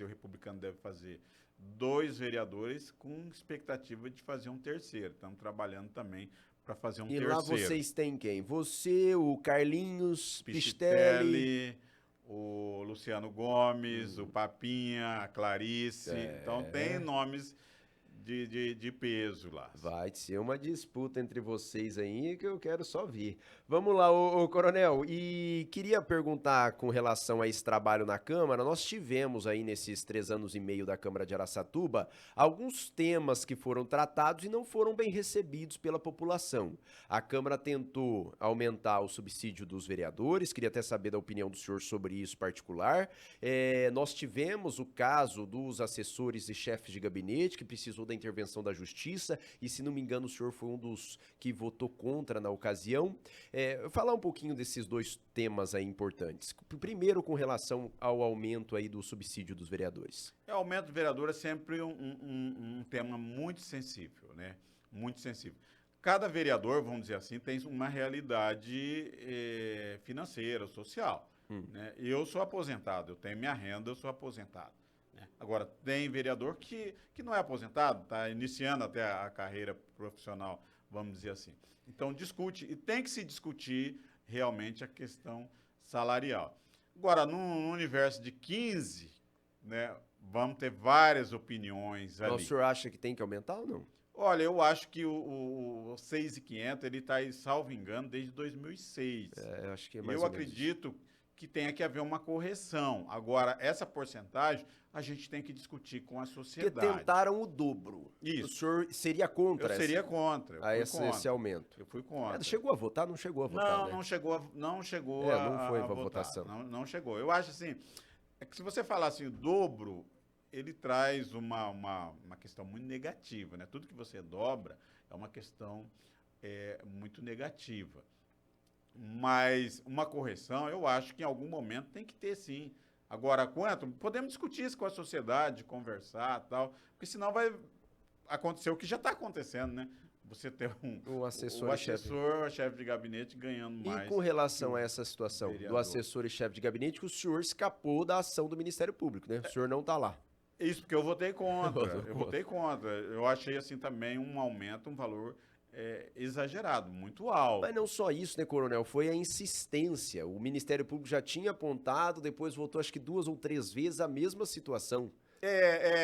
o republicano deve fazer 2 vereadores com expectativa de fazer um terceiro. Estamos trabalhando também para fazer um terceiro. E lá vocês têm quem? Você, o Carlinhos, Pistelli, o Luciano Gomes, o Papinha, a Clarice. Então tem nomes de peso lá. Vai ser uma disputa entre vocês aí que eu quero só ver. Vamos lá, ô Coronel, e queria perguntar com relação a esse trabalho na Câmara. Nós tivemos aí nesses 3 anos e meio da Câmara de Araçatuba alguns temas que foram tratados e não foram bem recebidos pela população. A Câmara tentou aumentar o subsídio dos vereadores, queria até saber da opinião do senhor sobre isso particular. Nós tivemos o caso dos assessores e chefes de gabinete que precisou da intervenção da Justiça, e se não me engano o senhor foi um dos que votou contra na ocasião. Falar um pouquinho desses 2 temas aí importantes. Primeiro, com relação ao aumento aí do subsídio dos vereadores. O aumento do vereador é sempre um tema muito sensível, né? Muito sensível. Cada vereador, vamos dizer assim, tem uma realidade financeira, social. Né? Eu sou aposentado, eu tenho minha renda, eu sou aposentado. Agora, tem vereador que não é aposentado, está iniciando até a carreira profissional, vamos dizer assim. Então, discute, e tem que se discutir realmente a questão salarial. Agora, num universo de 15, né, vamos ter várias opiniões ali. O senhor acha que tem que aumentar ou não? Olha, eu acho que o 6.500, ele está aí, salvo engano, desde 2006. Acho que é mais ou menos. Eu acredito que tenha que haver uma correção. Agora, essa porcentagem, a gente tem que discutir com a sociedade. Porque tentaram o dobro. Isso. O senhor seria contra? Eu seria contra. Esse aumento. Eu fui contra. Chegou a votar? Não chegou a votar, Não, né? não chegou não foi pra votação. Não chegou. Eu acho assim, que se você falar assim, o dobro, ele traz uma questão muito negativa, né? Tudo que você dobra é uma questão muito negativa. Mas uma correção, eu acho que em algum momento tem que ter, sim. Agora, quanto? Podemos discutir isso com a sociedade, conversar e tal, porque senão vai acontecer o que já está acontecendo, né? Você ter o assessor e chefe de gabinete ganhando mais. E com relação a essa situação do assessor e chefe de gabinete, que o senhor escapou da ação do Ministério Público, né? O senhor não está lá. Isso, porque eu votei contra. Eu votei contra. Eu achei, assim, também um aumento, um valor exagerado, muito alto. Mas não só isso, né, Coronel? Foi a insistência. O Ministério Público já tinha apontado, depois voltou acho que 2 ou 3 vezes a mesma situação.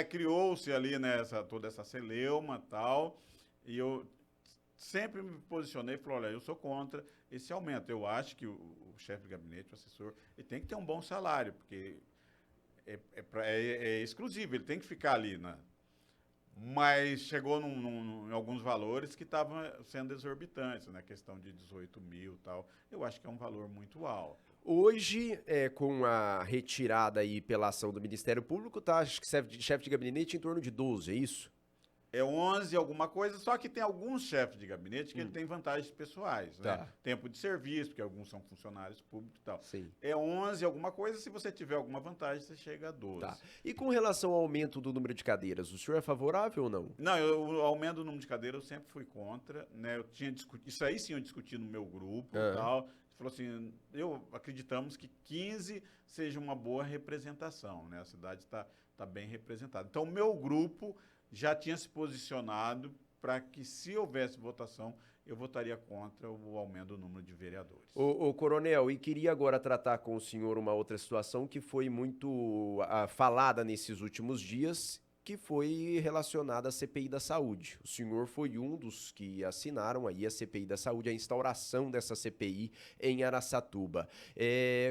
Criou-se ali, né, toda essa celeuma e tal, e eu sempre me posicionei e falei, olha, eu sou contra esse aumento. Eu acho que o chefe de gabinete, o assessor, ele tem que ter um bom salário, porque é exclusivo, ele tem que ficar ali, né? Mas chegou em alguns valores que estavam sendo exorbitantes, né? Questão de 18 mil e tal. Eu acho que é um valor muito alto. Hoje, com a retirada aí pela ação do Ministério Público, tá, acho que chefe de gabinete em torno de 12, é isso? É 11 alguma coisa, só que tem alguns chefes de gabinete que ele tem vantagens pessoais, né? Tá. Tempo de serviço, porque alguns são funcionários públicos e tal. Sim. É 11 alguma coisa, se você tiver alguma vantagem, você chega a 12. Tá. E com relação ao aumento do número de cadeiras, o senhor é favorável ou não? Não, o aumento do número de cadeiras eu sempre fui contra, né? Eu tinha isso aí sim eu discuti no meu grupo e tal. Falou assim, acreditamos que 15 seja uma boa representação, né? A cidade está bem representada. Então, o meu grupo já tinha se posicionado para que, se houvesse votação, eu votaria contra o aumento do número de vereadores. Ô, Coronel, e queria agora tratar com o senhor uma outra situação que foi muito falada nesses últimos dias, que foi relacionada à CPI da Saúde. O senhor foi um dos que assinaram aí a CPI da Saúde, a instauração dessa CPI em Araçatuba.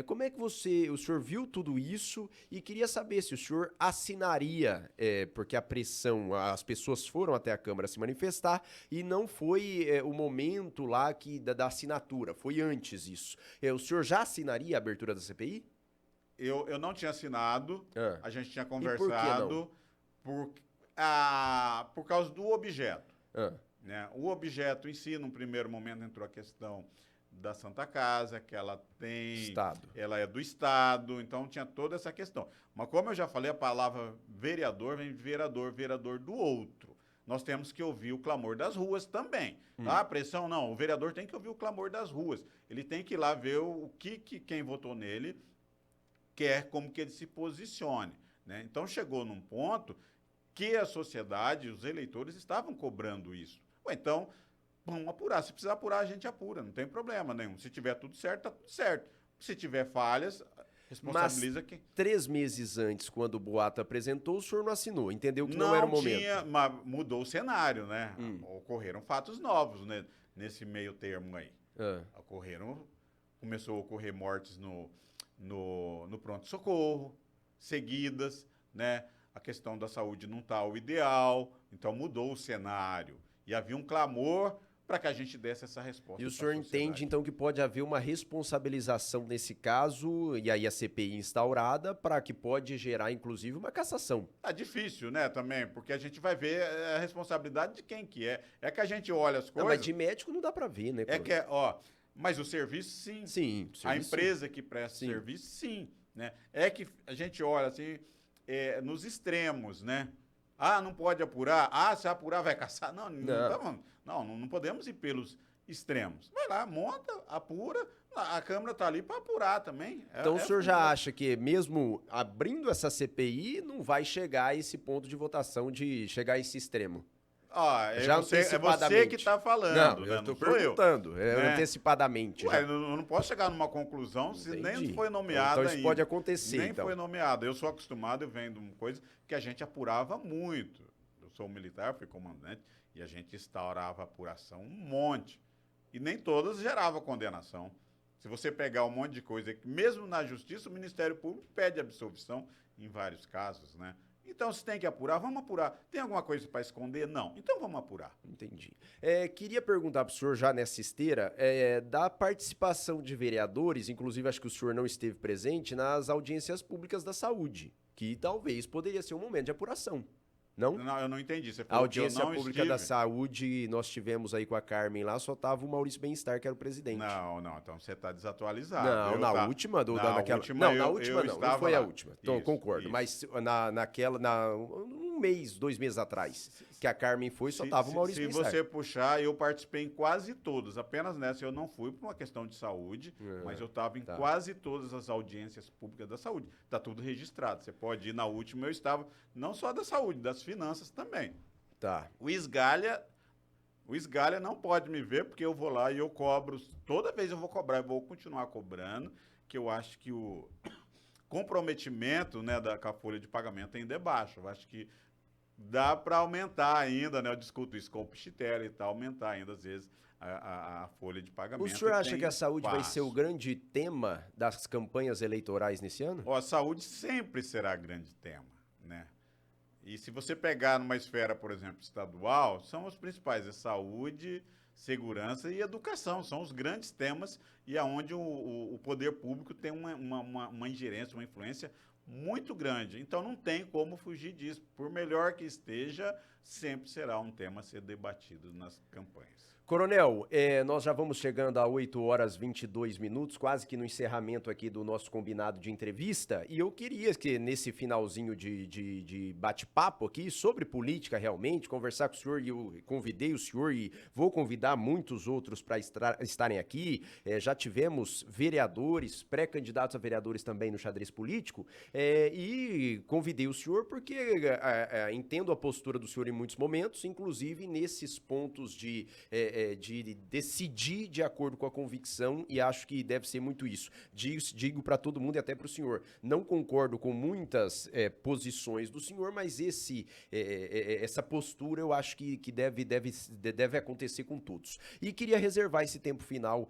Como é que o senhor viu tudo isso e queria saber se o senhor assinaria, porque a pressão, as pessoas foram até a Câmara se manifestar e não foi o momento lá da assinatura, foi antes isso. O senhor já assinaria a abertura da CPI? Eu não tinha assinado, a gente tinha conversado. E por que não? Por causa do objeto. Né? O objeto em si, num primeiro momento, entrou a questão da Santa Casa, que ela ela é do Estado, então tinha toda essa questão. Mas como eu já falei, a palavra vereador vem de vereador do outro. Nós temos que ouvir o clamor das ruas também. Pressão não, o vereador tem que ouvir o clamor das ruas. Ele tem que ir lá ver o que quem votou nele quer, como que ele se posicione. Né? Então chegou num ponto que a sociedade, os eleitores estavam cobrando isso. Então, vamos apurar. Se precisar apurar, a gente apura, não tem problema nenhum. Se tiver tudo certo, tá tudo certo. Se tiver falhas, responsabiliza quem. 3 meses antes, quando o boato apresentou, o senhor não assinou, entendeu que não era o momento. Mas mudou o cenário, né? Ocorreram fatos novos, né? Nesse meio termo aí. Começou a ocorrer mortes no pronto-socorro, seguidas, né? A questão da saúde não está o ideal, então mudou o cenário. E havia um clamor para que a gente desse essa resposta. E o senhor entende, então, que pode haver uma responsabilização nesse caso, e aí a CPI instaurada, para que pode gerar, inclusive, uma cassação? Tá difícil, né, também, porque a gente vai ver a responsabilidade de quem que é. É que a gente olha as coisas... Não, mas de médico não dá para ver, né? Mas o serviço, sim. Sim. A empresa que presta serviço, sim. Né? É que a gente olha, assim, nos extremos, né? Não pode apurar. Se apurar vai caçar. Não podemos ir pelos extremos. Vai lá, monta, apura. A Câmara está ali para apurar também. Então o senhor já acha que mesmo abrindo essa CPI não vai chegar a esse ponto de votação, de chegar a esse extremo? Já é você que está falando. Não, eu estou perguntando, né? Antecipadamente. Eu não posso chegar numa conclusão se nem foi nomeada então isso pode acontecer, nem foi nomeada. Eu sou acostumado, eu venho de uma coisa que a gente apurava muito. Eu sou militar, fui comandante, e a gente instaurava apuração um monte. E nem todas geravam condenação. Se você pegar um monte de coisa, mesmo na justiça, o Ministério Público pede absolvição em vários casos, né? Então, se tem que apurar, vamos apurar. Tem alguma coisa para esconder? Não. Então, vamos apurar. Entendi. Queria perguntar para o senhor, já nessa esteira, da participação de vereadores, inclusive acho que o senhor não esteve presente, nas audiências públicas da saúde, que talvez poderia ser um momento de apuração. Não? Não, eu não entendi. Você A falou audiência que eu não pública estive. da saúde, nós tivemos aí com a Carmen lá, só tava o Maurício Bem-Estar, que era o presidente. Não, então você está desatualizado. Não, na última, não foi a última. Então, concordo. Mas um mês, 2 meses atrás, que a Carmen foi, só tava o Maurício Bem-Estar. Se você puxar, eu participei em quase todas. Apenas nessa eu não fui por uma questão de saúde, mas eu estava em quase todas as audiências públicas da saúde. Está tudo registrado. Você pode ir na última, eu estava, não só da saúde, das finanças também. Tá. O Esgalha O Esgalha não pode me ver porque eu vou lá e eu cobro. Toda vez eu vou cobrar, eu vou continuar cobrando, que eu acho que o comprometimento, né, com a folha de pagamento ainda é baixo. Eu acho que dá para aumentar ainda, né? Eu discuto isso com o Pichitelli e tal, aumentar ainda, às vezes, a folha de pagamento. O senhor acha que a saúde vai ser o grande tema das campanhas eleitorais nesse ano? A saúde sempre será grande tema, né? E se você pegar numa esfera, por exemplo, estadual, são os principais, saúde, segurança e educação, são os grandes temas e aonde o poder público tem uma ingerência, uma influência muito grande. Então não tem como fugir disso. Por melhor que esteja, sempre será um tema a ser debatido nas campanhas. Coronel, nós já vamos chegando a 8h22, quase que no encerramento aqui do nosso combinado de entrevista, e eu queria que nesse finalzinho de bate-papo aqui sobre política realmente, conversar com o senhor, e eu convidei o senhor e vou convidar muitos outros para estarem aqui, já tivemos vereadores, pré-candidatos a vereadores também no xadrez político, e convidei o senhor porque entendo a postura do senhor em muitos momentos, inclusive nesses pontos de decidir de acordo com a convicção, e acho que deve ser muito isso. Digo para todo mundo e até para o senhor, não concordo com muitas posições do senhor, mas essa postura eu acho que deve acontecer com todos. E queria reservar esse tempo final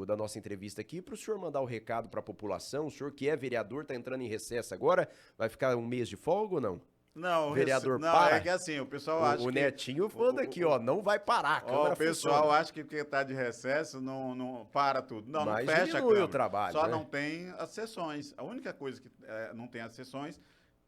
da nossa entrevista aqui para o senhor mandar o recado para a população. O senhor que é vereador, está entrando em recesso agora, vai ficar um mês de folga ou não? Não, vereador não, para. É que assim, o pessoal acha que... O Netinho falando aqui, não vai parar. O pessoal acha que porque está de recesso não para tudo. Não, mas não fecha a Câmara. O trabalho, só né? Não tem as sessões. A única coisa que não tem as sessões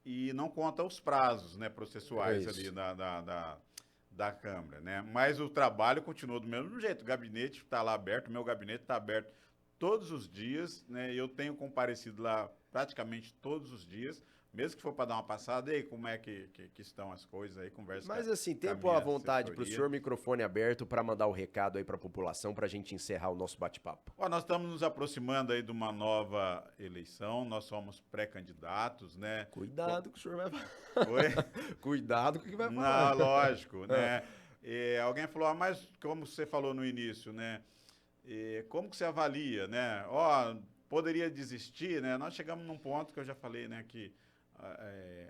e não conta os prazos, né, processuais ali da Câmara, né? Mas o trabalho continua do mesmo jeito. O gabinete está lá aberto, o meu gabinete está aberto todos os dias, né? Eu tenho comparecido lá praticamente todos os dias. Mesmo que for para dar uma passada, e aí, como é que estão as coisas aí, conversa. Mas assim, tempo à vontade para o senhor, microfone aberto para mandar o recado aí para a população, para a gente encerrar o nosso bate-papo. Nós estamos nos aproximando aí de uma nova eleição, nós somos pré-candidatos, né? Cuidado que o senhor vai falar. Oi? Cuidado com o que vai falar. Não, lógico, né? Alguém falou, mas como você falou no início, né? Como que você avalia, né? Poderia desistir, né? Nós chegamos num ponto que eu já falei, né, que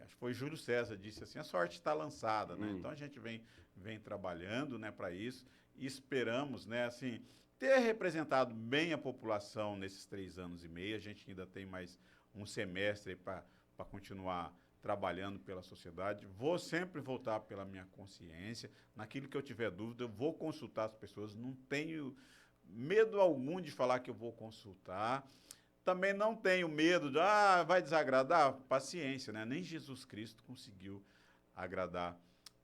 acho que foi Júlio César, disse assim, a sorte está lançada, né? Então a gente vem trabalhando, né, para isso e esperamos, né, assim, ter representado bem a população nesses 3 anos e meio. A gente ainda tem mais um semestre para continuar trabalhando pela sociedade. Vou sempre voltar pela minha consciência. Naquilo que eu tiver dúvida, eu vou consultar as pessoas. Não tenho medo algum de falar que eu vou consultar. Também não tenho medo de, vai desagradar? Paciência, né? Nem Jesus Cristo conseguiu agradar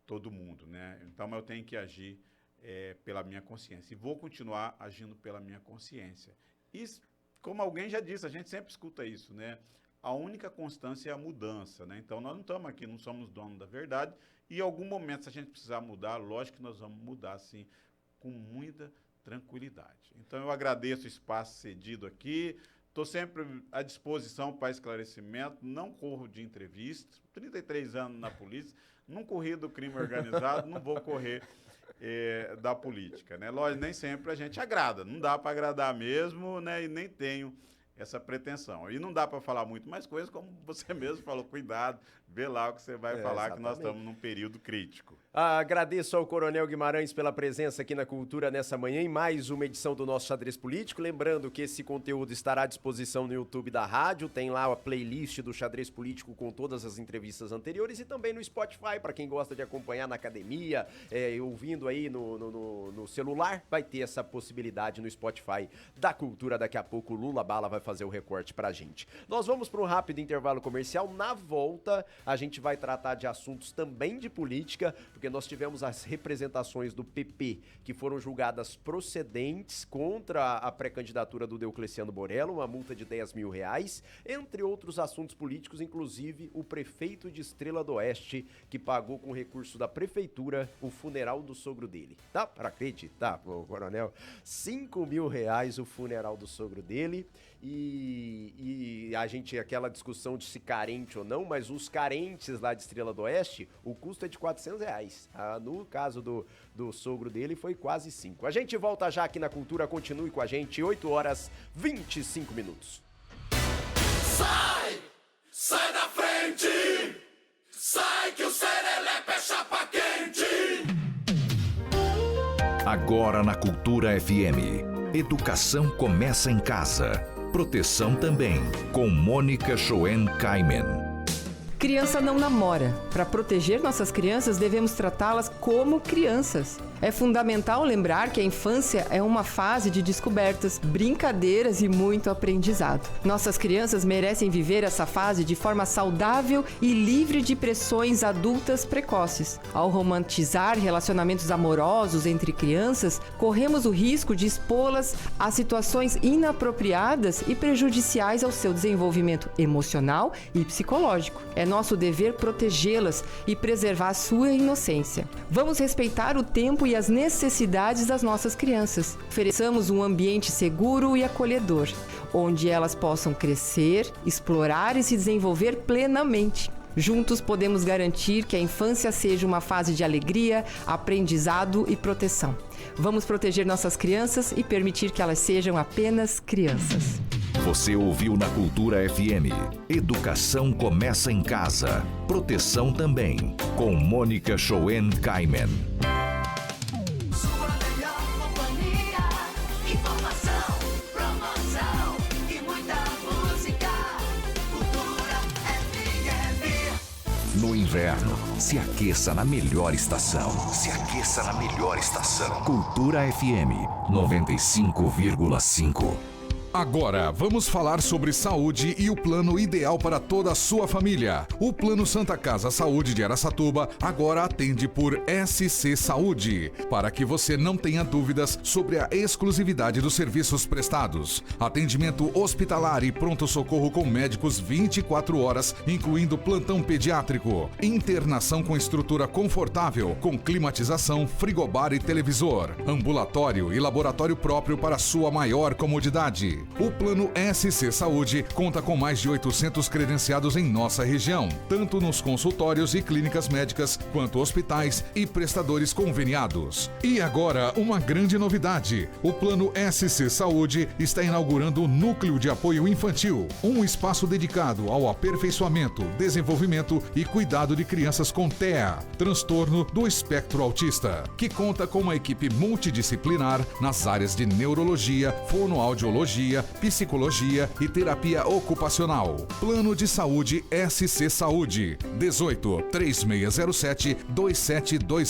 todo mundo, né? Então, eu tenho que agir pela minha consciência. E vou continuar agindo pela minha consciência. E, como alguém já disse, a gente sempre escuta isso, né? A única constância é a mudança, né? Então, nós não estamos aqui, não somos donos da verdade. E, em algum momento, se a gente precisar mudar, lógico que nós vamos mudar, sim, com muita tranquilidade. Então, eu agradeço o espaço cedido aqui. Estou sempre à disposição para esclarecimento, não corro de entrevista, 33 anos na polícia, não corri do crime organizado, não vou correr da política, né? Lógico, nem sempre a gente agrada, não dá para agradar mesmo, né? E nem tenho essa pretensão. E não dá para falar muito mais coisas, como você mesmo falou, cuidado, vê lá o que você vai falar, exatamente. Que nós estamos num período crítico. Agradeço ao Coronel Guimarães pela presença aqui na Cultura nessa manhã em mais uma edição do nosso Xadrez Político. Lembrando que esse conteúdo estará à disposição no YouTube da rádio, tem lá a playlist do Xadrez Político com todas as entrevistas anteriores e também no Spotify, para quem gosta de acompanhar na academia, ouvindo aí no celular, vai ter essa possibilidade no Spotify da Cultura. Daqui a pouco o Lula Bala vai fazer o recorte pra gente. Nós vamos para um rápido intervalo comercial. Na volta, a gente vai tratar de assuntos também de política, porque nós tivemos as representações do PP que foram julgadas procedentes contra a pré-candidatura do Deocleciano Borello, uma multa de R$10 mil, entre outros assuntos políticos, inclusive o prefeito de Estrela do Oeste, que pagou com recurso da prefeitura o funeral do sogro dele. Tá? Para acreditar, coronel? R$5 mil o funeral do sogro dele. E a gente, aquela discussão de se carente ou não, mas os carentes lá de Estrela do Oeste, o custo é de R$400. No caso do sogro dele, foi quase 5. A gente volta já aqui na Cultura, continue com a gente, 8h25. Sai da frente! Sai que o serelepe é chapa quente! Agora na Cultura FM, educação começa em casa. Proteção também, com Mônica Schoen-Kaimen. Criança não namora. Para proteger nossas crianças, devemos tratá-las como crianças. É fundamental lembrar que a infância é uma fase de descobertas, brincadeiras e muito aprendizado. Nossas crianças merecem viver essa fase de forma saudável e livre de pressões adultas precoces. Ao romantizar relacionamentos amorosos entre crianças, corremos o risco de expô-las a situações inapropriadas e prejudiciais ao seu desenvolvimento emocional e psicológico. É nosso dever protegê-las e preservar sua inocência. Vamos respeitar o tempo e as necessidades das nossas crianças. Ofereçamos um ambiente seguro e acolhedor, onde elas possam crescer, explorar e se desenvolver plenamente. Juntos podemos garantir que a infância seja uma fase de alegria, aprendizado e proteção. Vamos proteger nossas crianças e permitir que elas sejam apenas crianças. Você ouviu na Cultura FM. Educação começa em casa. Proteção também. Com Mônica Schoen-Kaimen. Sua melhor companhia. Informação, promoção e muita música. Cultura FM. No inverno, se aqueça na melhor estação. Se aqueça na melhor estação. Cultura FM 95,5. Agora, vamos falar sobre saúde e o plano ideal para toda a sua família. O Plano Santa Casa Saúde de Araçatuba agora atende por SC Saúde, para que você não tenha dúvidas sobre a exclusividade dos serviços prestados. Atendimento hospitalar e pronto-socorro com médicos 24 horas, incluindo plantão pediátrico. Internação com estrutura confortável, com climatização, frigobar e televisor. Ambulatório e laboratório próprio para sua maior comodidade. O Plano SC Saúde conta com mais de 800 credenciados em nossa região, tanto nos consultórios e clínicas médicas, quanto hospitais e prestadores conveniados. E agora, uma grande novidade. O Plano SC Saúde está inaugurando o Núcleo de Apoio Infantil, um espaço dedicado ao aperfeiçoamento, desenvolvimento e cuidado de crianças com TEA, transtorno do espectro autista, que conta com uma equipe multidisciplinar nas áreas de neurologia, fonoaudiologia, psicologia e terapia ocupacional. Plano de Saúde SC Saúde 18 3607 2720.